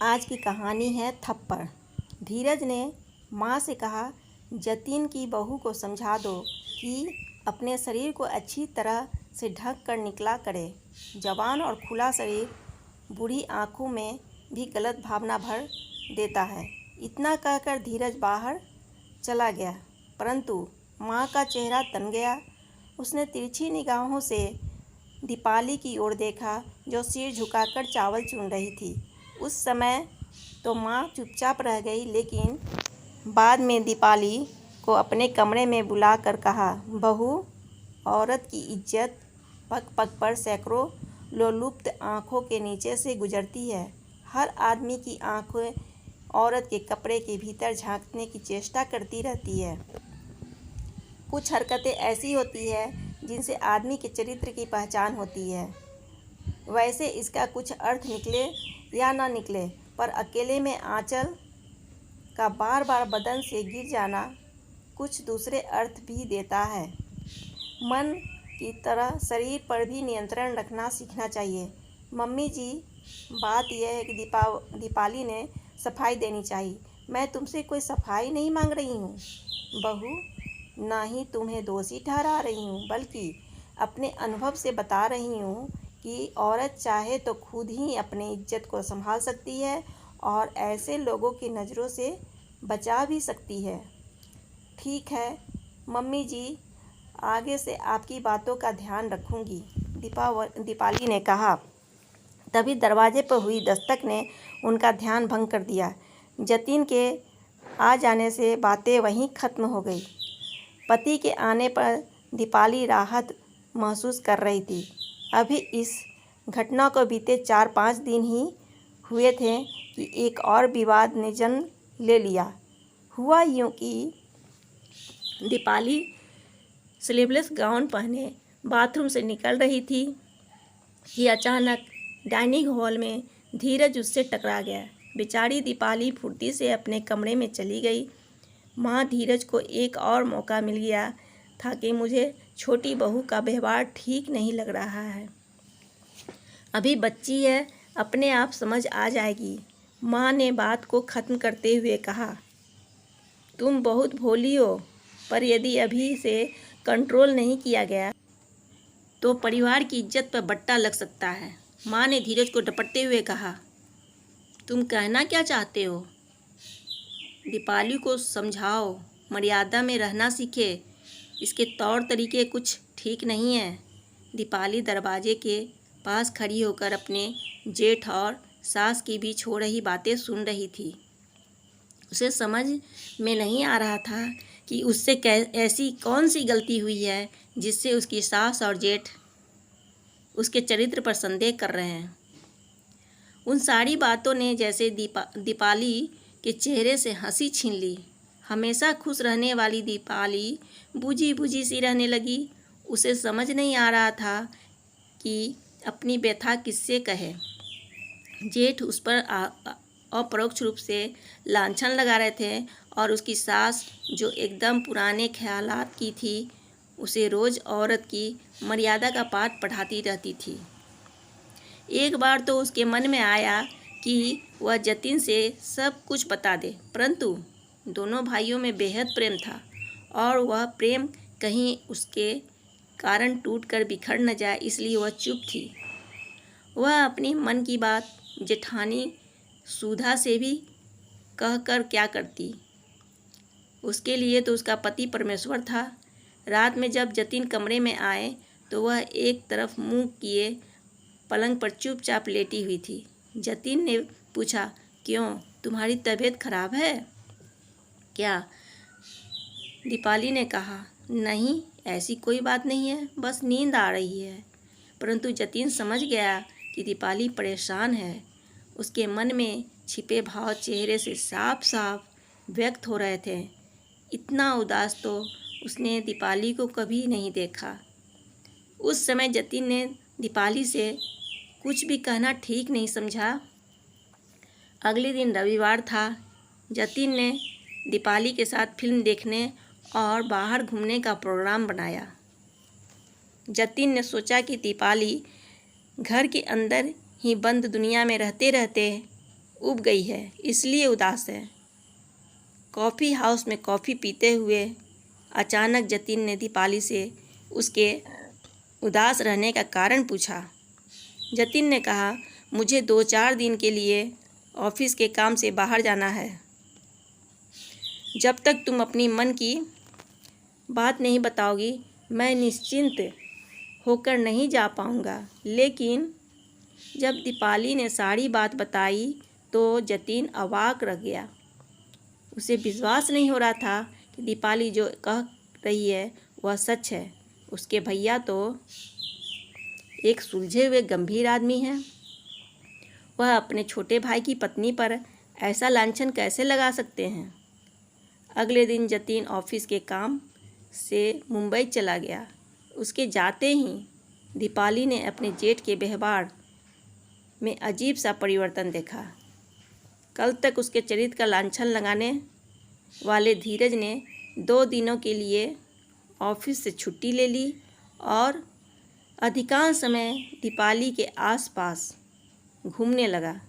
आज की कहानी है थप्पड़। धीरज ने माँ से कहा, जतिन की बहू को समझा दो कि अपने शरीर को अच्छी तरह से ढक कर निकला करे। जवान और खुला शरीर बूढ़ी आंखों में भी गलत भावना भर देता है। इतना कहकर धीरज बाहर चला गया, परंतु माँ का चेहरा तन गया। उसने तिरछी निगाहों से दीपाली की ओर देखा, जो सिर झुकाकर चावल चुन रही थी। उस समय तो माँ चुपचाप रह गई, लेकिन बाद में दीपाली को अपने कमरे में बुलाकर कहा, बहू, औरत की इज्जत पग पग पर सैकड़ों लोलुप्त आँखों के नीचे से गुजरती है। हर आदमी की आँखें औरत के कपड़े के भीतर झांकने की चेष्टा करती रहती है। कुछ हरकतें ऐसी होती है जिनसे आदमी के चरित्र की पहचान होती है। वैसे इसका कुछ अर्थ निकले या न निकले, पर अकेले में आंचल का बार बार बदन से गिर जाना कुछ दूसरे अर्थ भी देता है। मन की तरह शरीर पर भी नियंत्रण रखना सीखना चाहिए। मम्मी जी, बात यह है कि दीपाली ने सफाई देनी चाहिए। मैं तुमसे कोई सफाई नहीं मांग रही हूँ बहू, ना ही तुम्हें दोषी ठहरा रही हूँ, बल्कि अपने अनुभव से बता रही हूँ कि औरत चाहे तो खुद ही अपनी इज्जत को संभाल सकती है और ऐसे लोगों की नज़रों से बचा भी सकती है। ठीक है मम्मी जी, आगे से आपकी बातों का ध्यान रखूँगी, दीपाली ने कहा। तभी दरवाजे पर हुई दस्तक ने उनका ध्यान भंग कर दिया। जतिन के आ जाने से बातें वहीं खत्म हो गई। पति के आने पर दीपाली राहत महसूस कर रही थी। अभी इस घटना को बीते 4-5 दिन ही हुए थे कि एक और विवाद ने जन्म ले लिया। हुआ यूँ कि दीपाली स्लीवलेस गाउन पहने बाथरूम से निकल रही थी कि अचानक डाइनिंग हॉल में धीरज उससे टकरा गया। बेचारी दीपाली फुर्ती से अपने कमरे में चली गई। माँ, धीरज को एक और मौका मिल गया था कि मुझे छोटी बहू का व्यवहार ठीक नहीं लग रहा है। अभी बच्ची है, अपने आप समझ आ जाएगी, माँ ने बात को ख़त्म करते हुए कहा। तुम बहुत भोली हो, पर यदि अभी से कंट्रोल नहीं किया गया तो परिवार की इज्जत पर बट्टा लग सकता है, माँ ने धीरज को डपटते हुए कहा। तुम कहना क्या चाहते हो? दीपाली को समझाओ, मर्यादा में रहना सीखे, इसके तौर तरीके कुछ ठीक नहीं है। दीपाली दरवाजे के पास खड़ी होकर अपने जेठ और सास के बीच हो रही बातें सुन रही थी। उसे समझ में नहीं आ रहा था कि उससे ऐसी कौन सी गलती हुई है जिससे उसकी सास और जेठ उसके चरित्र पर संदेह कर रहे हैं। उन सारी बातों ने जैसे दीपाली के चेहरे से हंसी छीन ली। हमेशा खुश रहने वाली दीपाली बुझी बुझी सी रहने लगी। उसे समझ नहीं आ रहा था कि अपनी व्यथा किससे कहे। जेठ उस पर अपरोक्ष रूप से लांछन लगा रहे थे और उसकी सास, जो एकदम पुराने ख्यालात की थी, उसे रोज़ औरत की मर्यादा का पाठ पढ़ाती रहती थी। एक बार तो उसके मन में आया कि वह जतिन से सब कुछ बता दे, परंतु दोनों भाइयों में बेहद प्रेम था और वह प्रेम कहीं उसके कारण टूट कर बिखर न जाए, इसलिए वह चुप थी। वह अपनी मन की बात जेठानी सुधा से भी कहकर क्या करती? उसके लिए तो उसका पति परमेश्वर था। रात में जब जतिन कमरे में आए तो वह एक तरफ मुंह किए पलंग पर चुपचाप लेटी हुई थी। जतिन ने पूछा, क्यों, तुम्हारी तबीयत खराब है क्या? दीपाली ने कहा, नहीं, ऐसी कोई बात नहीं है, बस नींद आ रही है। परंतु जतिन समझ गया कि दीपाली परेशान है। उसके मन में छिपे भाव चेहरे से साफ साफ व्यक्त हो रहे थे। इतना उदास तो उसने दीपाली को कभी नहीं देखा। उस समय जतिन ने दीपाली से कुछ भी कहना ठीक नहीं समझा। अगले दिन रविवार था। जतिन ने दीपाली के साथ फिल्म देखने और बाहर घूमने का प्रोग्राम बनाया। जतिन ने सोचा कि दीपाली घर के अंदर ही बंद दुनिया में रहते रहते उब गई है, इसलिए उदास है। कॉफ़ी हाउस में कॉफ़ी पीते हुए अचानक जतिन ने दीपाली से उसके उदास रहने का कारण पूछा। जतिन ने कहा, मुझे 2-4 दिन के लिए ऑफिस के काम से बाहर जाना है। जब तक तुम अपनी मन की बात नहीं बताओगी, मैं निश्चिंत होकर नहीं जा पाऊँगा। लेकिन जब दीपाली ने सारी बात बताई तो जतिन अवाक रह गया। उसे विश्वास नहीं हो रहा था कि दीपाली जो कह रही है वह सच है। उसके भैया तो एक सुलझे हुए गंभीर आदमी हैं। वह अपने छोटे भाई की पत्नी पर ऐसा लांछन कैसे लगा सकते हैं। अगले दिन जतिन ऑफिस के काम से मुंबई चला गया। उसके जाते ही दीपाली ने अपने जेठ के व्यवहार में अजीब सा परिवर्तन देखा। कल तक उसके चरित्र का लांछन लगाने वाले धीरज ने 2 दिनों के लिए ऑफिस से छुट्टी ले ली और अधिकांश समय दीपाली के आसपास घूमने लगा।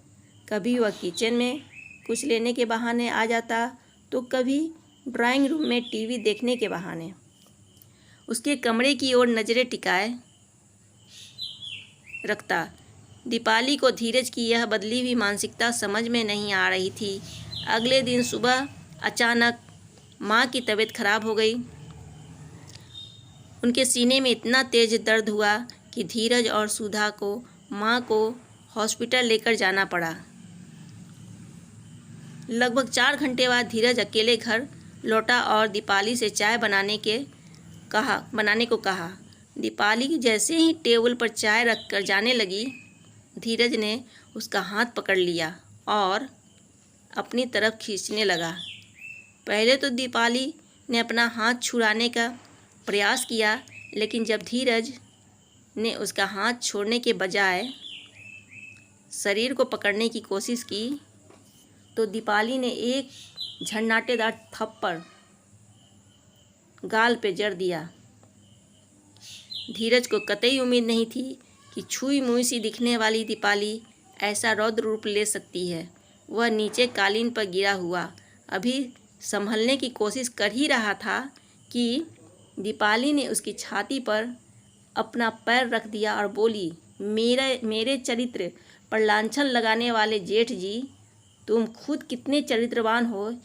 कभी वह किचन में कुछ लेने के बहाने आ जाता तो कभी ड्राइंग रूम में टीवी देखने के बहाने। उसके कमरे की ओर नज़रें टिकाए रखता। दीपाली को धीरज की यह बदली हुई मानसिकता समझ में नहीं आ रही थी। अगले दिन सुबह अचानक माँ की तबीयत खराब हो गई। उनके सीने में इतना तेज दर्द हुआ कि धीरज और सुधा को माँ को हॉस्पिटल लेकर जाना पड़ा। लगभग 4 घंटे बाद धीरज अकेले घर लौटा और दीपाली से चाय बनाने को कहा। दीपाली जैसे ही टेबल पर चाय रखकर जाने लगी, धीरज ने उसका हाथ पकड़ लिया और अपनी तरफ खींचने लगा। पहले तो दीपाली ने अपना हाथ छुड़ाने का प्रयास किया, लेकिन जब धीरज ने उसका हाथ छोड़ने के बजाय शरीर को पकड़ने की कोशिश की तो दीपाली ने एक झन्नाटेदार थप्पड़ गाल पे जड़ दिया। धीरज को कतई उम्मीद नहीं थी कि छुई मुई सी दिखने वाली दीपाली ऐसा रौद्र रूप ले सकती है। वह नीचे कालीन पर गिरा हुआ अभी संभलने की कोशिश कर ही रहा था कि दीपाली ने उसकी छाती पर अपना पैर रख दिया और बोली, मेरे चरित्र पर लांछन लगाने वाले जेठ जी, तुम खुद कितने चरित्रवान हो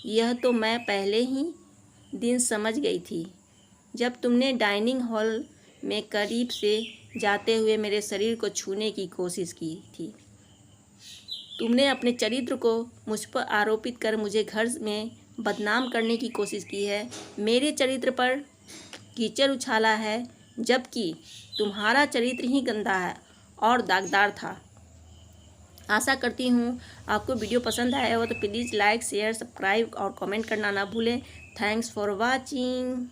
यह तो मैं पहले ही दिन समझ गई थी, जब तुमने डाइनिंग हॉल में करीब से जाते हुए मेरे शरीर को छूने की कोशिश की थी। तुमने अपने चरित्र को मुझ पर आरोपित कर मुझे घर में बदनाम करने की कोशिश की है। मेरे चरित्र पर कीचड़ उछाला है, जबकि तुम्हारा चरित्र ही गंदा है और दागदार था। आशा करती हूँ आपको वीडियो पसंद आया हो तो प्लीज़ लाइक, शेयर, सब्सक्राइब और कमेंट करना ना भूलें। Thanks for watching.